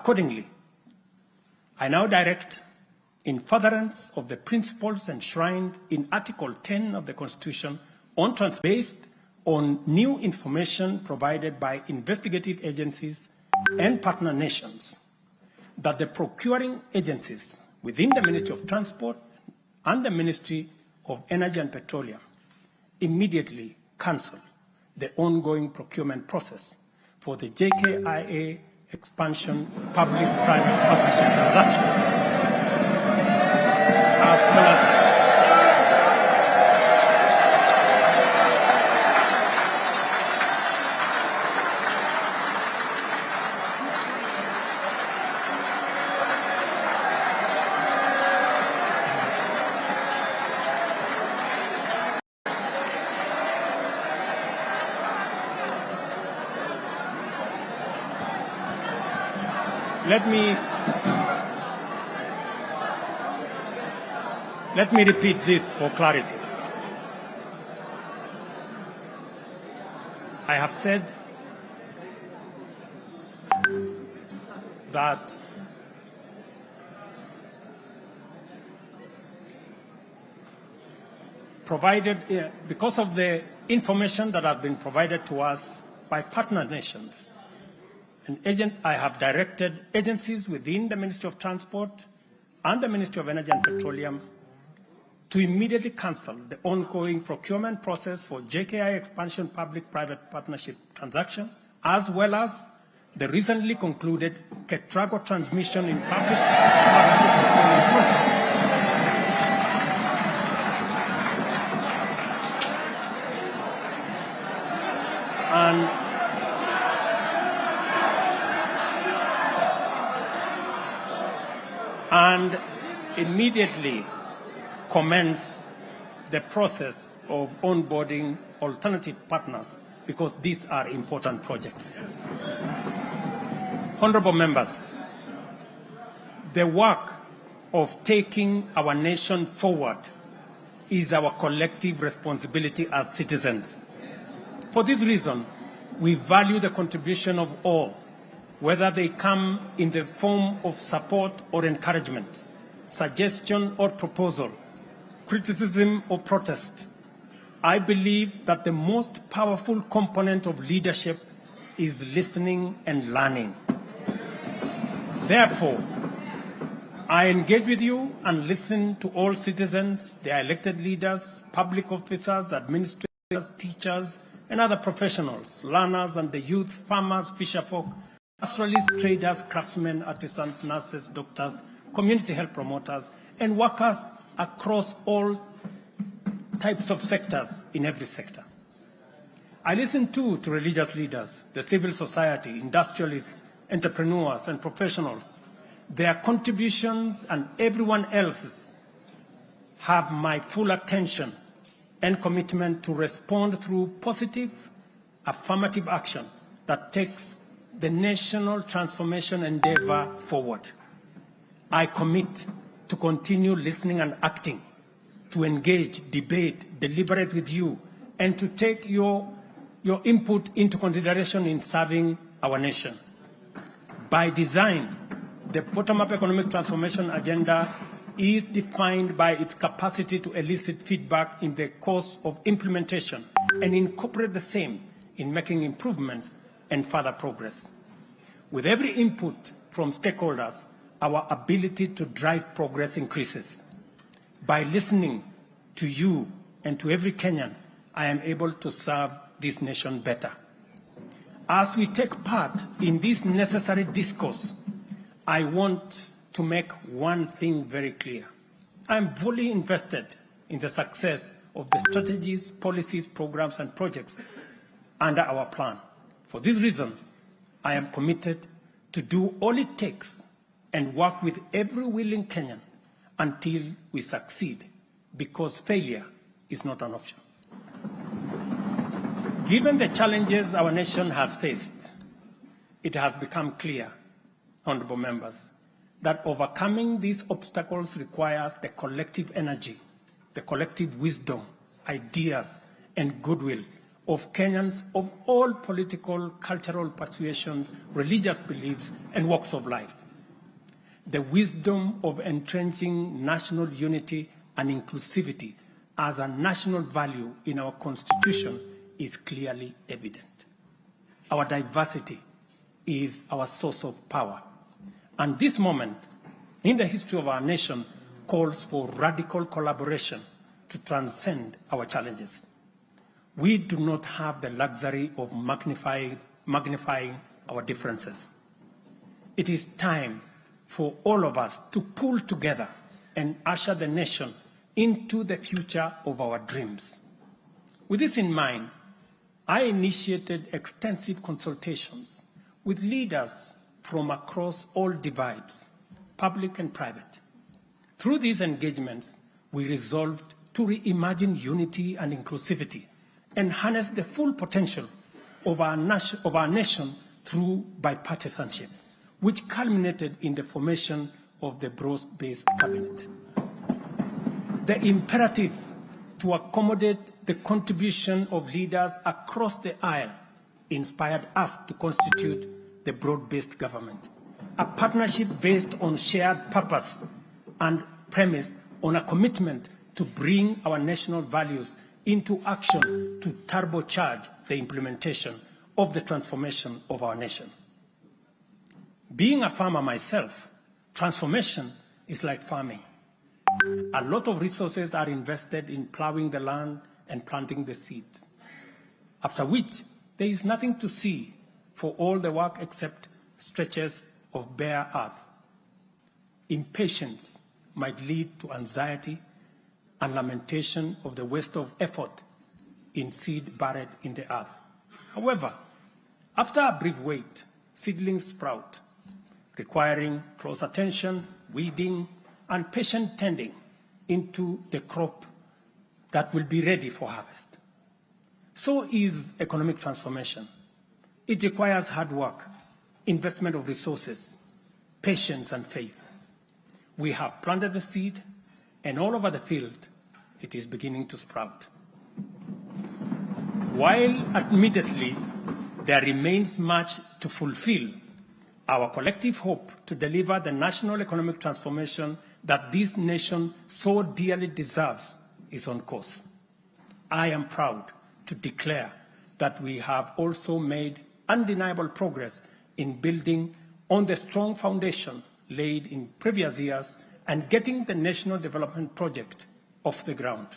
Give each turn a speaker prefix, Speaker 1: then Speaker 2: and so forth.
Speaker 1: Accordingly, I now direct, in furtherance of the principles enshrined in Article 10 of the Constitution based on new information provided by investigative agencies and partner nations, that the procuring agencies within the Ministry of Transport and the Ministry of Energy and Petroleum immediately cancel the ongoing procurement process for the JKIA expansion public-private partnership transaction, as well as Let me repeat this for clarity. I have said that because of the information that has been provided to us by partner nations, I have directed agencies within the Ministry of Transport and the Ministry of Energy and Petroleum to immediately cancel the ongoing procurement process for JKI expansion public-private partnership transaction, as well as the recently concluded Ketrago transmission in public partnership procurement process. And immediately commence the process of onboarding alternative partners, because these are important projects. Honorable members, the work of taking our nation forward is our collective responsibility as citizens. For this reason, we value the contribution of all, whether they come in the form of support or encouragement, suggestion or proposal, criticism or protest. I believe that the most powerful component of leadership is listening and learning. Therefore, I engage with you and listen to all citizens, their elected leaders, public officers, administrators, teachers, and other professionals, learners and the youth, farmers, fisherfolk, pastoralists, traders, craftsmen, artisans, nurses, doctors, community health promoters, and workers across all types of sectors in every sector. I listen too to religious leaders, the civil society, industrialists, entrepreneurs, and professionals. Their contributions and everyone else's have my full attention and commitment to respond through positive, affirmative action that takes the national transformation endeavor forward. I commit to continue listening and acting, to engage, debate, deliberate with you, and to take your input into consideration in serving our nation. By design, the bottom-up economic transformation agenda is defined by its capacity to elicit feedback in the course of implementation and incorporate the same in making improvements and further progress. With every input from stakeholders, our ability to drive progress increases. By listening to you and to every Kenyan, I am able to serve this nation better. As we take part in this necessary discourse, I want to make one thing very clear. I am fully invested in the success of the strategies, policies, programs, and projects under our plan. For this reason, I am committed to do all it takes and work with every willing Kenyan until we succeed, because failure is not an option. Given the challenges our nation has faced, it has become clear, honorable members, that overcoming these obstacles requires the collective energy, the collective wisdom, ideas, and goodwill of Kenyans of all political, cultural persuasions, religious beliefs, and walks of life. The wisdom of entrenching national unity and inclusivity as a national value in our Constitution is clearly evident. Our diversity is our source of power. And this moment in the history of our nation calls for radical collaboration to transcend our challenges. We do not have the luxury of magnifying our differences. It is time for all of us to pull together and usher the nation into the future of our dreams. With this in mind, I initiated extensive consultations with leaders from across all divides, public and private. Through these engagements, we resolved to reimagine unity and inclusivity and harness the full potential of our nation through bipartisanship, which culminated in the formation of the broad-based cabinet. The imperative to accommodate the contribution of leaders across the aisle inspired us to constitute the broad-based government, a partnership based on shared purpose and premised on a commitment to bring our national values into action to turbocharge the implementation of the transformation of our nation. Being a farmer myself, transformation is like farming. A lot of resources are invested in plowing the land and planting the seeds, after which there is nothing to see for all the work except stretches of bare earth. Impatience might lead to anxiety and lamentation of the waste of effort in seed buried in the earth. However, after a brief wait, seedlings sprout, requiring close attention, weeding, and patient tending into the crop that will be ready for harvest. So is economic transformation. It requires hard work, investment of resources, patience, and faith. We have planted the seed, and all over the field, it is beginning to sprout. While admittedly there remains much to fulfill, our collective hope to deliver the national economic transformation that this nation so dearly deserves is on course. I am proud to declare that we have also made undeniable progress in building on the strong foundation laid in previous years and getting the National Development Project off the ground.